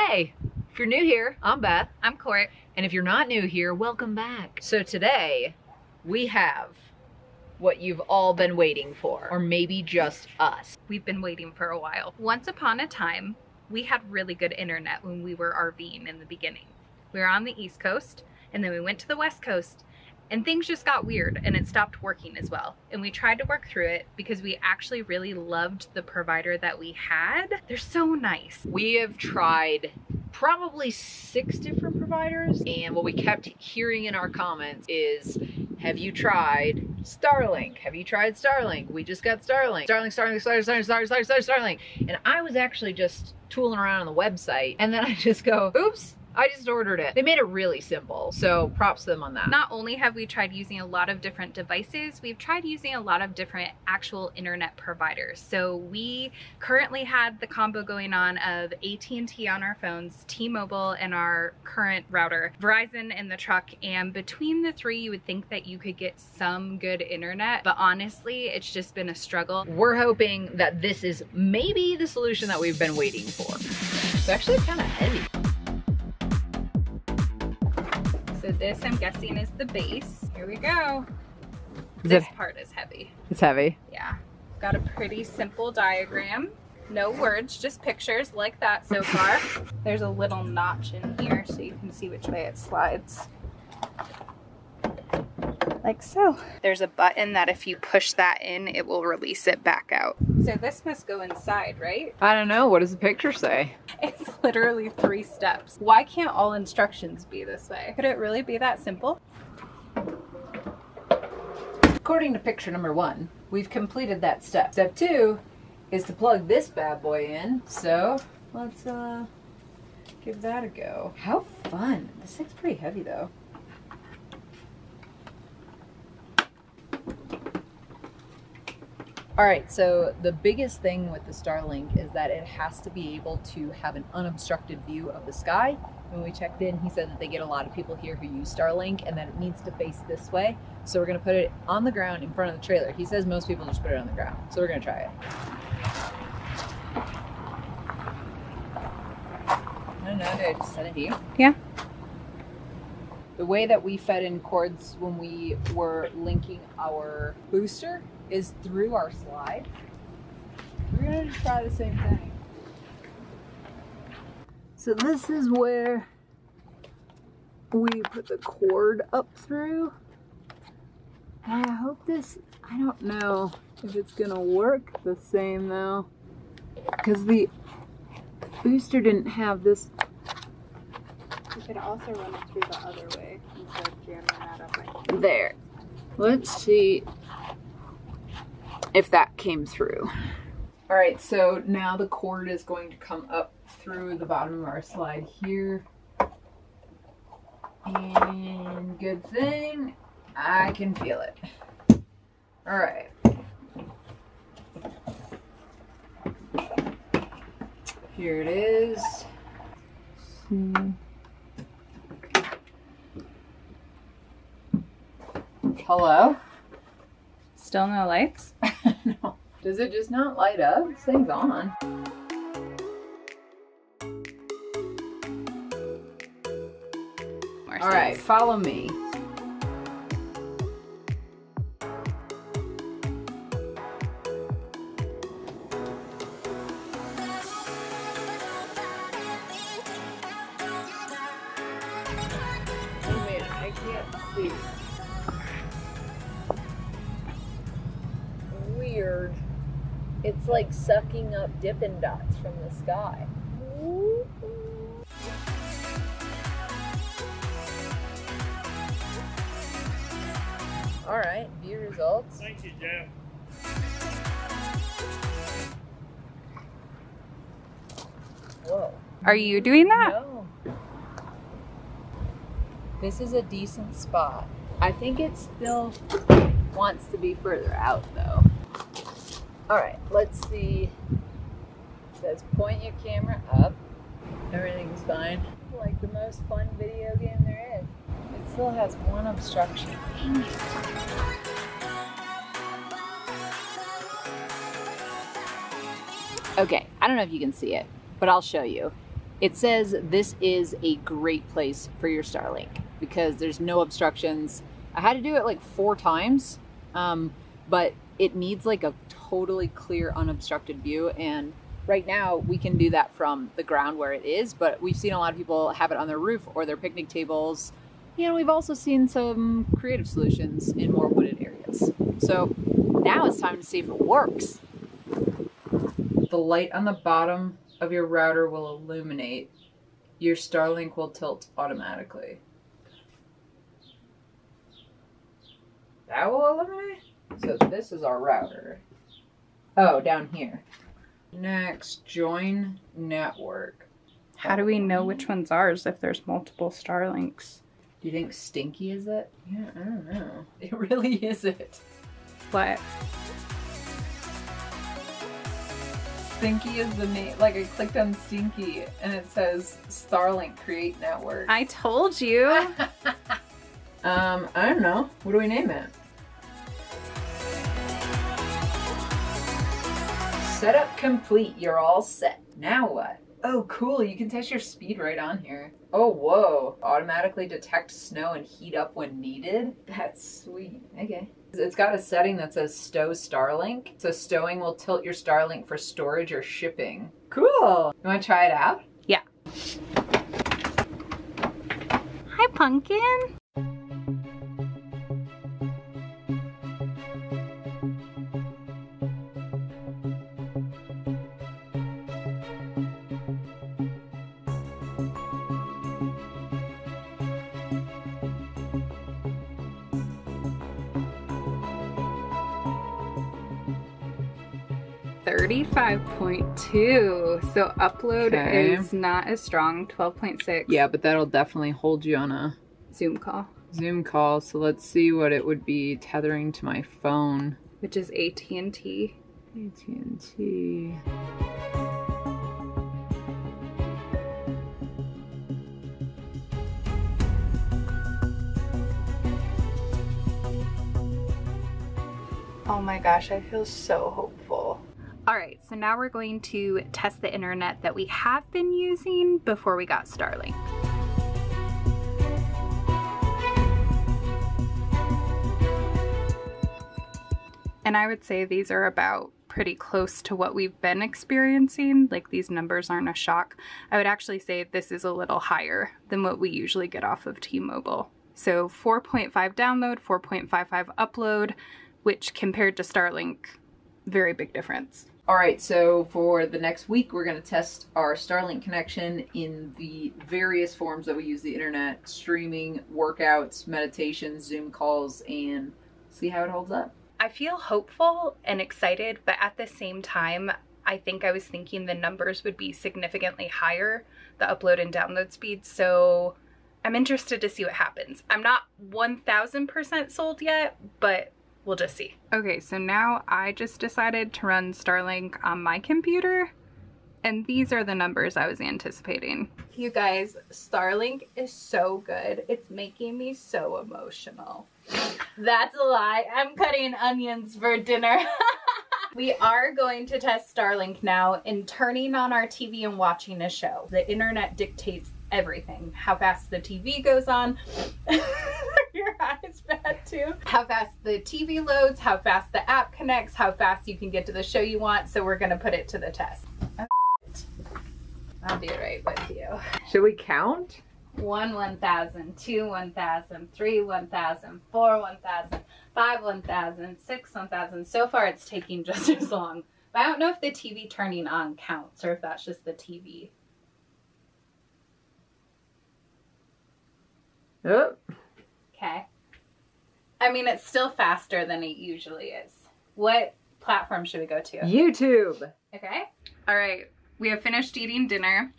Hey, if you're new here, I'm Beth. I'm Court. And if you're not new here, welcome back. So today we have what you've all been waiting for, or maybe just us. We've been waiting for a while. Once upon a time, we had really good internet when we were RVing in the beginning. We were on the East Coast, and then we went to the West Coast, and things just got weird and it stopped working as well. And we tried to work through it because we actually really loved the provider that we had. They're so nice. We have tried probably 6 different providers, and what we kept hearing in our comments is, have you tried Starlink? Have you tried Starlink? We just got Starlink. Starlink. And I was actually just tooling around on the website, and then I just go, oops, I just ordered it. They made it really simple, so props to them on that. Not only have we tried using a lot of different devices, we've tried using a lot of different actual internet providers. So we currently had the combo going on of AT&T on our phones, T-Mobile and our current router, Verizon in the truck, and between the three you would think that you could get some good internet, but honestly it's just been a struggle. We're hoping that this is maybe the solution that we've been waiting for. It's actually kind of heavy. So this, I'm guessing, is the base. Here we go. This part is heavy. It's heavy. Yeah. Got a pretty simple diagram. No words, just pictures like that so far. There's a little notch in here so you can see which way it slides. Like so. There's a button that if you push that in, it will release it back out. So this must go inside, right? I don't know. What does the picture say? It's literally 3 steps. Why can't all instructions be this way? Could it really be that simple? According to picture number 1, we've completed that step. Step 2 is to plug this bad boy in. So let's give that a go. How fun. This thing's pretty heavy though. Alright, so the biggest thing with the Starlink is that it has to be able to have an unobstructed view of the sky. When we checked in, he said that they get a lot of people here who use Starlink and that it needs to face this way. So we're going to put it on the ground in front of the trailer. He says most people just put it on the ground. So we're going to try it. I don't know, did I just set it here? Yeah. The way that we fed in cords when we were linking our booster is through our slide. We're gonna just try the same thing. So this is where we put the cord up through. And I hope this, I don't know if it's gonna work the same though, because the booster didn't have this. You could also run it through the other way instead of jamming that up right there. Let's see if that came through. All right, so now the cord is going to come up through the bottom of our slide here. And good thing, I can feel it. All right. Here it is. Hello? Still no lights? No. Does it just not light up? This thing's on. All right, follow me. Oh man, I can't see. Weird. It's like sucking up Dippin' Dots from the sky. All right, view results. Thank you, Jeff. Whoa. Are you doing that? No. This is a decent spot. I think it still wants to be further out though. All right, let's see. It says point your camera up. Everything's fine. Like the most fun video game there is. It still has one obstruction. Dang it. Okay, I don't know if you can see it, but I'll show you. It says this is a great place for your Starlink because there's no obstructions. I had to do it like 4 times, but it needs like a totally clear, unobstructed view. And right now we can do that from the ground where it is, but we've seen a lot of people have it on their roof or their picnic tables. You know, we've also seen some creative solutions in more wooded areas. So now it's time to see if it works. The light on the bottom of your router will illuminate. Your Starlink will tilt automatically. That will illuminate? So this is our router. Oh, down here. Next, join network. How do we know which one's ours if there's multiple Starlinks? Do you think Stinky is it? Yeah, I don't know. It really is it. What? Stinky is the name. Like, I clicked on Stinky and it says Starlink Create Network. I told you. I don't know. What do we name it? Setup complete. You're all set. Now what? Oh, cool. You can test your speed right on here. Oh, whoa. Automatically detect snow and heat up when needed. That's sweet. Okay. It's got a setting that says Stow Starlink. So stowing will tilt your Starlink for storage or shipping. Cool. You want to try it out? Yeah. Hi, Pumpkin. $35.2. So upload is not as strong. 12.6. Yeah, but that'll definitely hold you on a Zoom call. So let's see what it would be tethering to my phone. Which is AT&T. AT&T. Oh my gosh, I feel so hopeful. All right, so now we're going to test the internet that we have been using before we got Starlink. And I would say these are about pretty close to what we've been experiencing. Like, these numbers aren't a shock. I would actually say this is a little higher than what we usually get off of T-Mobile. So 4.5 download, 4.55 upload, which compared to Starlink, very big difference. All right, so for the next week, we're going to test our Starlink connection in the various forms that we use the internet: streaming, workouts, meditations, Zoom calls, and see how it holds up. I feel hopeful and excited, but at the same time, I think I was thinking the numbers would be significantly higher, the upload and download speed. So I'm interested to see what happens. I'm not 1000% sold yet, but we'll just see. Okay, so now I just decided to run Starlink on my computer, and these are the numbers I was anticipating. You guys, Starlink is so good. It's making me so emotional. That's a lie. I'm cutting onions for dinner. We are going to test Starlink now in turning on our TV and watching a show. The internet dictates everything. How fast the TV goes on. Your eyes bad too. How fast the TV loads, how fast the app connects, how fast you can get to the show you want. So we're gonna put it to the test. I'll be right with you. Should we count? 1, 1,000, 2, 1,000, 3, 1,000, 4, 1,000, 5, 1,000, 6, 1,000. So far it's taking just as long. But I don't know if the TV turning on counts or if that's just the TV. Oh. Okay. I mean, it's still faster than it usually is. What platform should we go to? YouTube. Okay. All right. We have finished eating dinner,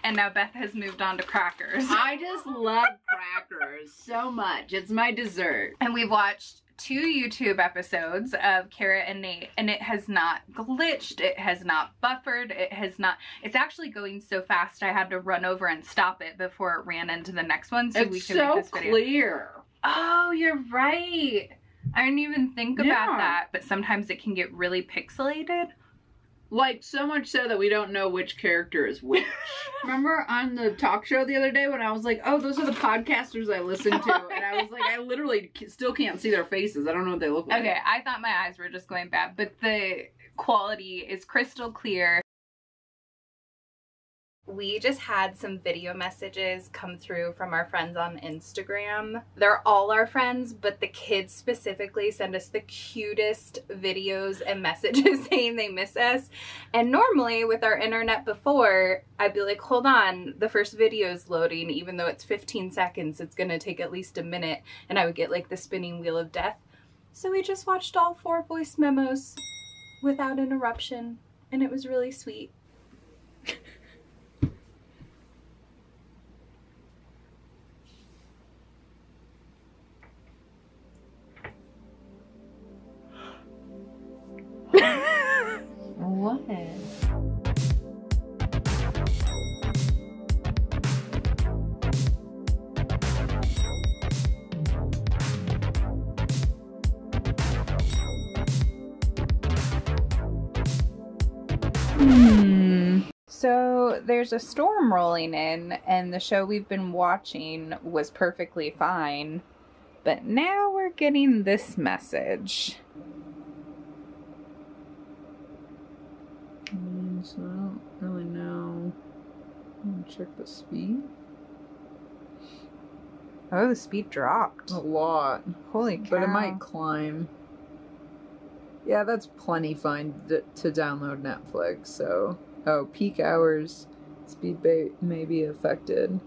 and now Beth has moved on to crackers. I just love crackers so much. It's my dessert. And we've watched 2 YouTube episodes of Kara and Nate, and it has not glitched, it has not buffered, it has not, it's actually going so fast I had to run over and stop it before it ran into the next one so we could make this video. Clear. Oh, you're right. I didn't even think about that, but sometimes it can get really pixelated. Like, so much so that we don't know which character is which. Remember on the talk show the other day when I was like, oh, those are the podcasters I listen to. And I was like, I literally still can't see their faces. I don't know what they look like. Okay, I thought my eyes were just going bad, but the quality is crystal clear. We just had some video messages come through from our friends on Instagram. They're all our friends, but the kids specifically send us the cutest videos and messages saying they miss us. And normally with our internet before, I'd be like, hold on, the first video is loading. Even though it's 15 seconds, it's gonna take at least a minute. And I would get like the spinning wheel of death. So we just watched all 4 voice memos without interruption. And it was really sweet. What? So there's a storm rolling in, and the show we've been watching was perfectly fine. But now we're getting this message. So I don't really know. I'm gonna check the speed. Oh, the speed dropped. A lot. Holy cow. But it might climb. Yeah, that's plenty fine to download Netflix, so... Oh, peak hours. Speed may be affected.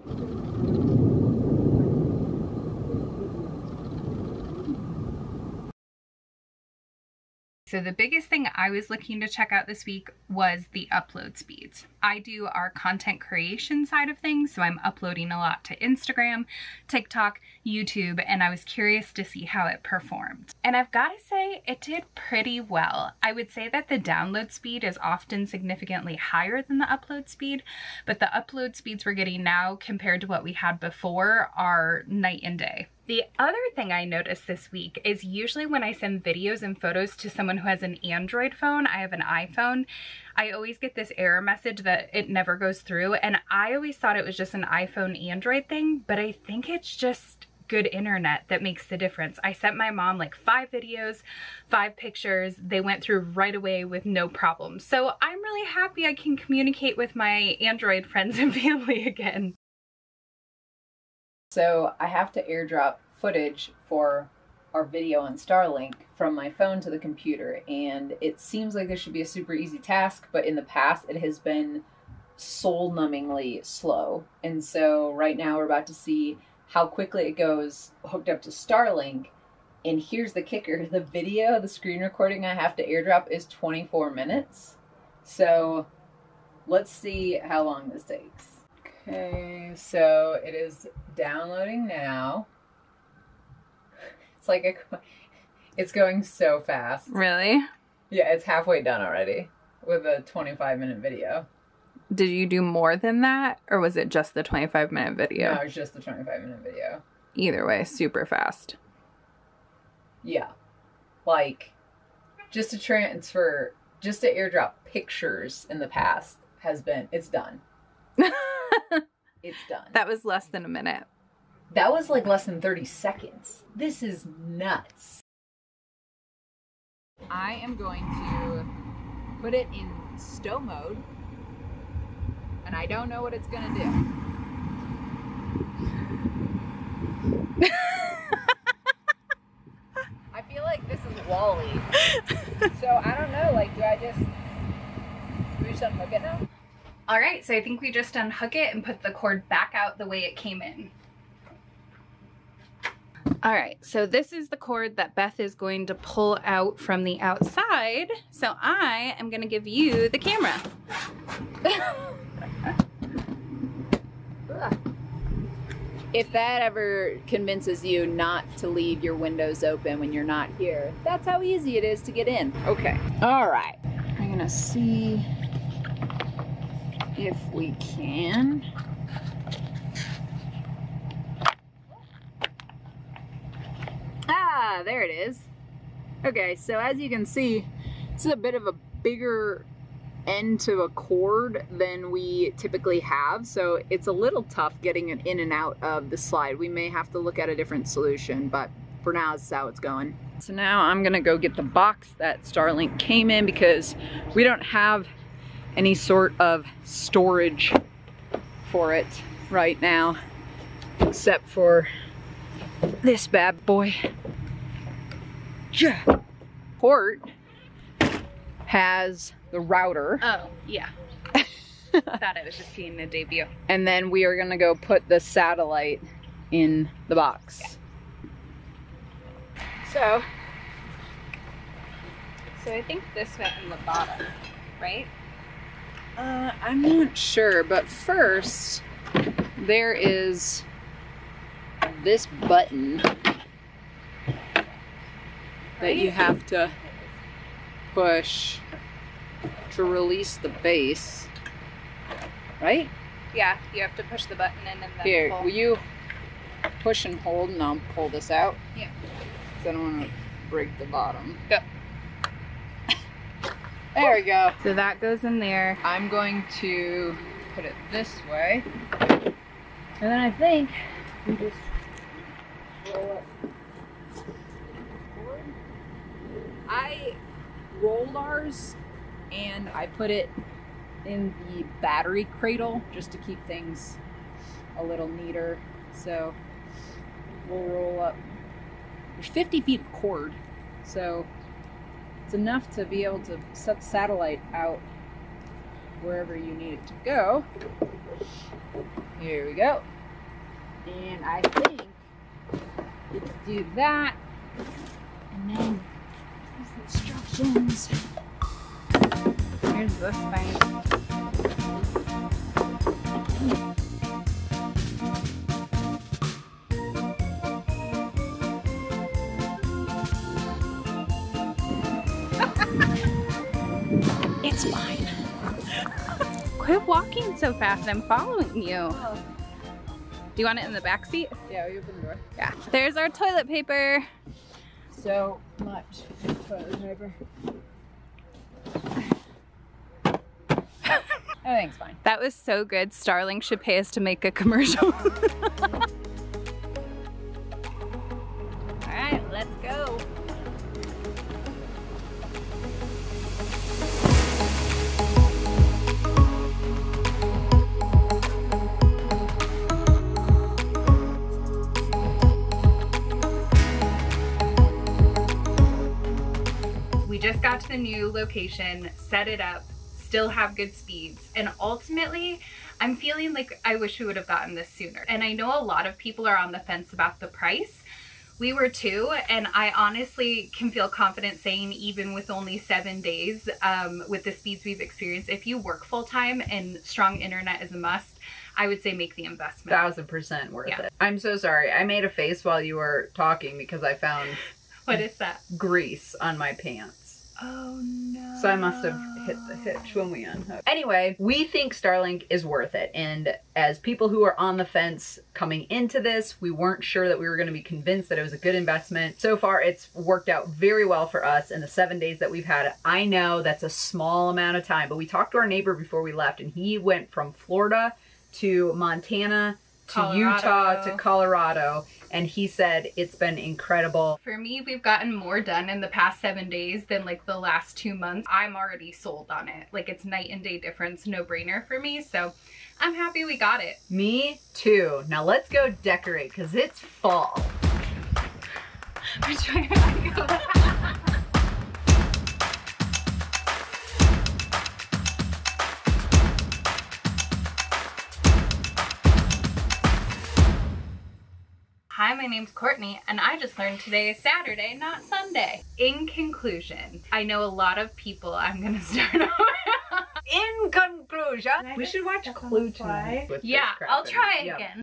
So the biggest thing I was looking to check out this week was the upload speeds. I do our content creation side of things, so I'm uploading a lot to Instagram, TikTok, YouTube, and I was curious to see how it performed. And I've got to say, it did pretty well. I would say that the download speed is often significantly higher than the upload speed, but the upload speeds we're getting now compared to what we had before are night and day. The other thing I noticed this week is usually when I send videos and photos to someone who has an Android phone, I have an iPhone, I always get this error message that it never goes through, and I always thought it was just an iPhone Android thing, but I think it's just good internet that makes the difference. I sent my mom like 5 videos, 5 pictures, they went through right away with no problem. So I'm really happy I can communicate with my Android friends and family again. So I have to airdrop footage for our video on Starlink from my phone to the computer, and it seems like this should be a super easy task, but in the past it has been soul-numbingly slow. And so right now we're about to see how quickly it goes hooked up to Starlink. And here's the kicker. The video, the screen recording I have to airdrop is 24 minutes. So let's see how long this takes. Okay, so it is downloading now. It's like it's going so fast. Really? Yeah, it's halfway done already with a 25-minute video. Did you do more than that, or was it just the 25-minute video? No, it's just the 25-minute video. Either way, super fast. Yeah. Like, just to airdrop pictures in the past it's done. It's done. That was less than a minute. That was like less than 30 seconds. This is nuts. I am going to put it in stow mode, and I don't know what it's gonna do. I feel like this is Wall-E. So I don't know, like, do we just unhook it now? All right, so I think we just unhook it and put the cord back out the way it came in. All right, so this is the cord that Beth is going to pull out from the outside. So I am gonna give you the camera. If that ever convinces you not to leave your windows open when you're not here, that's how easy it is to get in. Okay. All right. I'm gonna see if we can. Ah, there it is. Okay, so as you can see, this is a bit of a bigger end to a cord than we typically have, so it's a little tough getting it in and out of the slide. We may have to look at a different solution, but for now, this is how it's going. So now I'm gonna go get the box that Starlink came in because we don't have any sort of storage for it right now, except for this bad boy. Yeah. Port has the router. Oh, yeah. Thought I was just seeing the debut. And then we are gonna go put the satellite in the box. Yeah. So I think this went in the bottom, right? I'm not sure, but first there is this button that you have to push to release the base, right? Yeah, you have to push the button in and then Here, pull. will you push and hold and I'll pull this out? Yeah. Because I don't want to break the bottom. Go. There we go. So that goes in there. I'm going to put it this way. And then I think we just roll up. I rolled ours and I put it in the battery cradle just to keep things a little neater. So we'll roll up. There's 50 feet of cord, so it's enough to be able to set the satellite out wherever you need it to go. Here we go. And I think you can do that. And then there's the instructions. Here's this thing. It's fine. Quit walking so fast. I'm following you. Oh. Do you want it in the back seat? Yeah, you open the door. Yeah. There's our toilet paper. So much toilet paper. Everything's fine. That was so good. Starlink should pay us to make a commercial. All right, let's go. We just got to the new location, set it up, still have good speeds, and ultimately I'm feeling like I wish we would have gotten this sooner. And I know a lot of people are on the fence about the price. We were too, and I honestly can feel confident saying even with only 7 days, with the speeds we've experienced, if you work full-time and strong internet is a must, I would say make the investment. 1000% worth it. I'm so sorry. I made a face while you were talking because I found What is that? grease on my pants. Oh no. So I must have hit the hitch when we unhooked. Anyway, we think Starlink is worth it. And as people who are on the fence coming into this, we weren't sure that we were going to be convinced that it was a good investment. So far, it's worked out very well for us in the 7 days that we've had it. I know that's a small amount of time, but we talked to our neighbor before we left and he went from Florida to Montana to Colorado. Utah to Colorado, and he said it's been incredible. For me, we've gotten more done in the past 7 days than like the last 2 months. I'm already sold on it. Like it's night and day difference, no brainer for me. So I'm happy we got it. Me too. Now let's go decorate because it's fall. Which way do I go? Hi, my name's Courtney, and I just learned today is Saturday, not Sunday. In conclusion, I know a lot of people, I'm gonna start over. In conclusion, we should watch Clue tonight. Yeah, I'll try again.